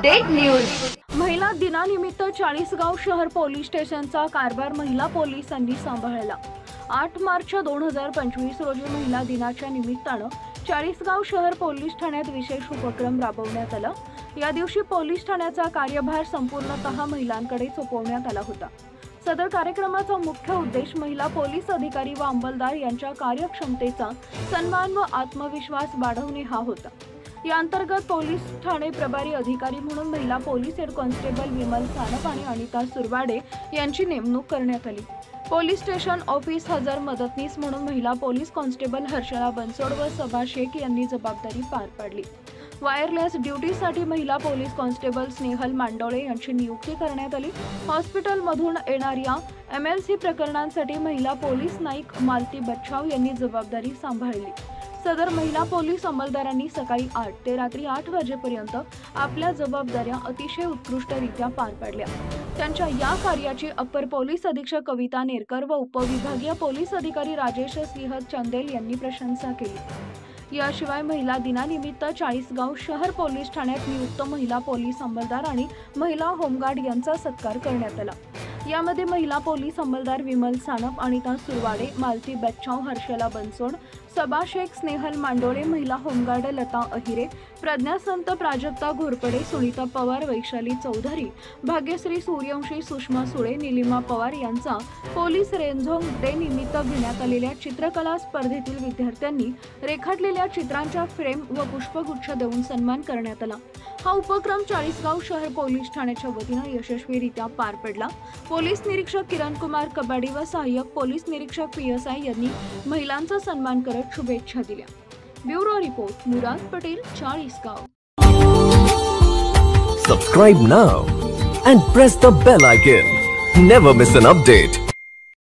Update news. महिला दिनानिमित्त चाळीसगाव शहर पोलीस स्टेशनचा कारभार महिला पोलिसांनी सांभाळला। 8 मार्च 2025 रोजी महिला दिनाच्या निमित्तानं चाळीसगाव शहर पोलीस ठाण्यात विशेष उपक्रम राबवण्यात आला। या दिवशी पोलीस ठाण्याचा कार्यभार संपूर्णतः महिलांकडे सोपवण्यात आला होता। सदर कार्यक्रमाचा मुख्य उद्देश महिला पोलीस अधिकारी व अंमलदार यांच्या कार्यक्षमतेचा सन्मान व आत्मविश्वास वाढवणे हा होता। या अंतर्गत पोलीस ठाणे प्रभारी अधिकारी म्हणून महिला police head constable Vimal Sanap आणि अनिता सुरवाडे यांची नेमणूक करण्यात आली। पोलीस स्टेशन ऑफिस हजर मदतनीस म्हणून महिला पोलीस कॉन्स्टेबल हर्षला बनसोड व सबा शेख यांनी जबाबदारी पार पाडली। वायरलेस ड्युटीसाठी महिला पोलीस कॉन्स्टेबल स्नेहल मांडोळे यांची नियुक्ती करण्यात आली। हॉस्पिटलमधून येणाऱ्या MLC प्रकरणांसाठी महिला पोलीस नाईक मालती बच्छाव यांनी जबाबदारी सांभाळली। सदर महिला पोलीस अंमलदारांनी सकाळी 8 ते रात्री 8 वाजेपर्यंत आपल्या जबाबदाऱ्या अतिशय उत्कृष्टरित्या पार पाडल्या। त्यांच्या या कार्याची अप्पर पोलीस अधीक्षक कविता नेरकर व उपविभागीय पोलीस अधिकारी राजेश सिंह चंदेल यांनी प्रशंसा केली। याशिवाय महिला दिनानिमित्त चाळीसगाव शहर पोलीस ठाण्यात नियुक्त महिला पोलीस अंमलदार आणि महिला होमगार्ड यांचा सत्कार करण्यात आला। यामध्ये महिला पोलीस अंमलदार विमल सानप, अनिता सुरवाडे, मालती बच्छाव, हर्षला बनसोड, सबा शेख, स्नेहल मांडोळे, महिला होमगार्ड लता अहिरे, प्रज्ञा संत, प्राजक्ता घोरपडे, सुनीता पवार, वैशाली चौधरी, भाग्यश्री सूर्यवंशी, सुषमा सुळे, निलिमा पवार यांचा पोलीस रेंझोंग डे निमित्त घेण्यात आलेल्या चित्रकला स्पर्धेतील विद्यार्थ्यांनी रेखाटलेल्या चित्रांच्या फ्रेम व पुष्पगुच्छ देऊन सन्मान करण्यात आला। हा उपक्रम चाळीसगाव शहर पोलीस ठाण्याच्या वतीने यशस्वीरित्या पार पडला। पोलीस निरीक्षक किरण कुमार कबाडी व सहाय्यक पोलीस निरीक्षक PSI यांनी महिलांचा सन्मान करत शुभेच्छा दिल्या। Bureau report Murad Patel, Chalisgaon. Subscribe now and press the bell icon. Never miss an update.